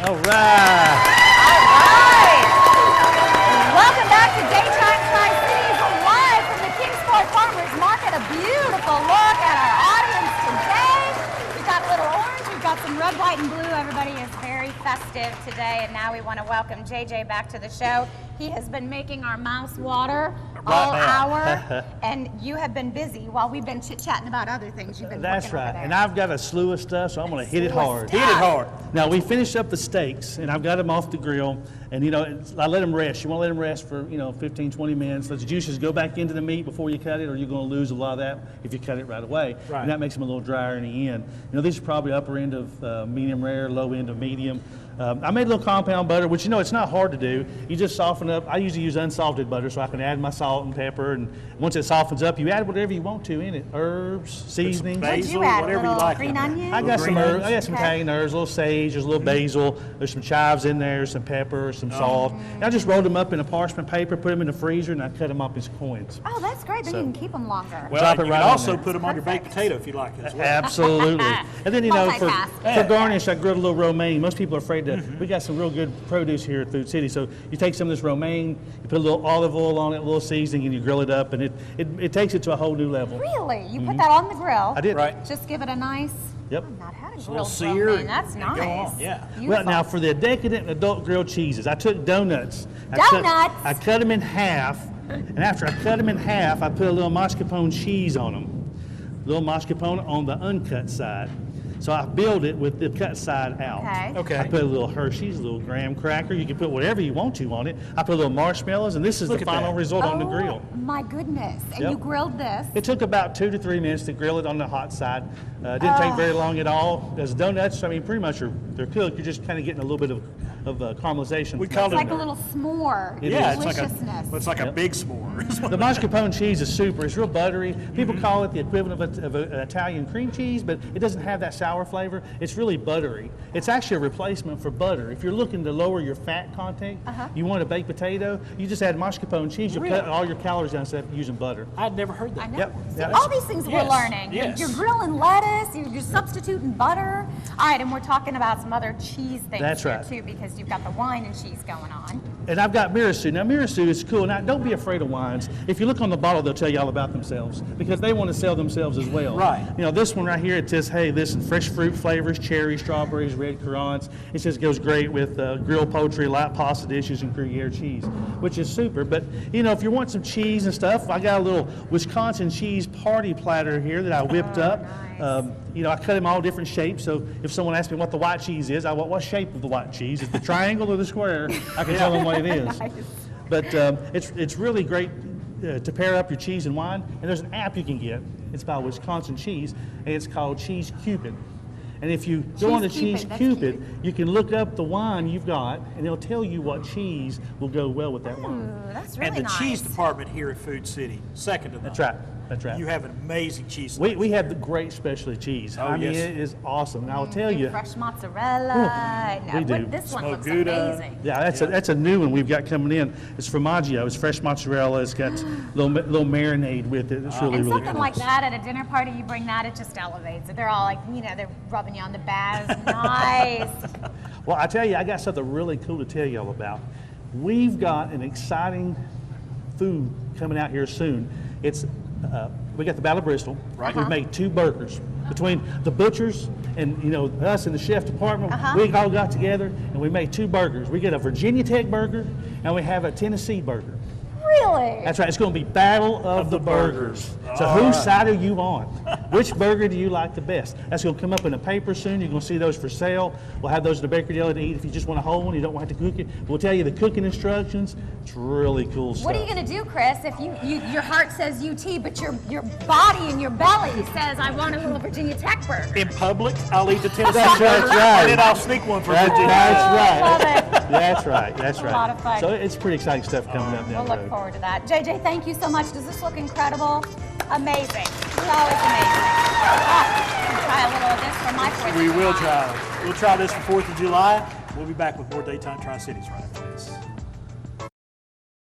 All right. All right. Welcome back to Daytime Tri-Cities, live from the Kingsport Farmers Market. A beautiful look at our audience today. We've got Little Orange, we've got some red, white, and blue. Everybody is very festive today, and now we want to welcome JJ back to the show. He has been making our mouths water all hour, and you have been busy while we've been chit-chatting about other things you've been That's working over right. there. And I've got a slew of stuff, so I'm going to hit it hard. Hit it hard. Now, we finished up the steaks, and I've got them off the grill. And, you know, I let them rest. You want to let them rest for, 15, 20 minutes. Let the juices go back into the meat before you cut it, or you're going to lose a lot of that if you cut it right away. Right. And that makes them a little drier in the end. These are probably upper end of medium rare, low end of medium. I made a little compound butter, which, it's not hard to do. You just soften up. I usually use unsalted butter so I can add my salt and pepper. And once it softens up, you add whatever you want to in it. Herbs, seasonings. What'd you Basil, add? whatever Little you like. green onion? I got some Green herbs. I got onions. some Okay. Italian herbs, a little sage, there's a little basil, there's some chives in there, some pepper, some salt. And I just rolled them up in a parchment paper, put them in the freezer, and I cut them up as coins. Oh, that's great. Then you can keep them longer. Well, Drop you it can right on also there. put them on your baked Perfect. potato if you like as well. Absolutely. And then, for Multitask. garnish, I grilled a little romaine. Most people are afraid to, we got some real good produce here at Food City. So you take some of this romaine, you put a little olive oil on it, a little seasoning, and you grill it up, and it takes it to a whole new level. Really? You put that on the grill? I did. Right. Just give it a nice. Yep. I've not had a little grilled sear romaine. and- That's and go nice. on, yeah. Well, Beautiful. now for the decadent adult grilled cheeses, I took donuts. Donuts? I cut them in half, and after I cut them in half, I put a little mascarpone cheese on them. A little mascarpone on the uncut side. So I build it with the cut side out. Okay. Okay. I put a little Hershey's, a little graham cracker. You can put whatever you want to on it. I put a little marshmallows, and this is Look the at final that. result on the Oh, grill. my goodness. And Yep. you grilled this. It took about 2 to 3 minutes to grill it on the hot side. It didn't take very long at all. As donuts, pretty much they're cooked. You're just kind of getting a little bit of caramelization. We from called that. It's like a little s'more. Yeah, it's Deliciousness. like a Yep. big s'more. The mascarpone cheese is super. It's real buttery. People call it the equivalent of an Italian cream cheese, but it doesn't have that sour flavor. It's really buttery. It's actually a replacement for butter. If you're looking to lower your fat content, you want a baked potato, you just add mascarpone cheese. You'll cut all your calories down instead of using butter. I'd never heard that. I know. Yep. See, Yeah. all these things we're Yes, learning. yes. You're grilling lettuce, you're substituting butter. All right, and we're talking about some other cheese things That's here right. too, because you've got the wine and cheese going on. And I've got Mirasu. Now, Mirasu is cool. Now, don't be afraid of wines. If you look on the bottle, they'll tell you all about themselves because they want to sell themselves as well. Right. This one right here, it says, hey, listen, fresh fruit flavors, cherry, strawberries, red currants. It says goes great with grilled poultry, light pasta dishes, and Gruyere cheese, which is super. But, if you want some cheese and stuff, I got a little Wisconsin cheese party platter here that I whipped up. nice. I cut them all different shapes. So if someone asks me what the white cheese is, what shape of the white cheese? Is it the triangle or the square? I can tell them what it is. Nice. But it's really great to pair up your cheese and wine. And there's an app you can get. It's by Wisconsin Cheese, and it's called Cheese Cupid. And if you go on to Cheese Cheese Cupid, that's Cupid, cute. you can look up the wine you've got, and it'll tell you what cheese will go well with that wine. Ooh, that's really And the nice. cheese department here at Food City, second to none. That's right. That's right. You have an amazing cheese. We have the great specialty cheese. Oh, yes. it is awesome. And I will tell Big you, fresh mozzarella. we do. This one looks Smoked Gouda. amazing. yeah, that's a new one we've got coming in. It's formaggio. It's fresh mozzarella. It's got little marinade with it. It's really, And really something cool. like that at a dinner party, you bring that, it just elevates it. They're all like, they're rubbing you on the back. Nice. Well, I tell you, I got something really cool to tell you all about. We've got an exciting food coming out here soon. It's we got the Battle of Bristol. Right. We've made 2 burgers between the butchers and us in the chef department. Uh-huh. We all got together and we made 2 burgers. We get a Virginia Tech burger and we have a Tennessee burger. Really? That's right. It's going to be Battle of the Burgers. So All whose right. side are you on? Which burger do you like the best? That's going to come up in a paper soon. You're going to see those for sale. We'll have those in the bakery deli to eat if you just want a whole one. You don't want to cook it. We'll tell you the cooking instructions. It's really cool stuff. What are you going to do, Chris, if your heart says UT, but your body and your belly says, I want a little Virginia Tech burger? In public, I'll eat the Tennessee That's right, burger, that's right. and then I'll sneak one for That's, Virginia. that's Love right. it. That's right. That's a right. lot of fun. So it's pretty exciting stuff coming up We'll down the look road. forward to that. JJ, thank you so much. Does this look incredible? Amazing. It's always amazing. Try a little of this for my 4th of We will July. try. We'll try this for 4th of July. We'll be back with more Daytime Tri-Cities right after.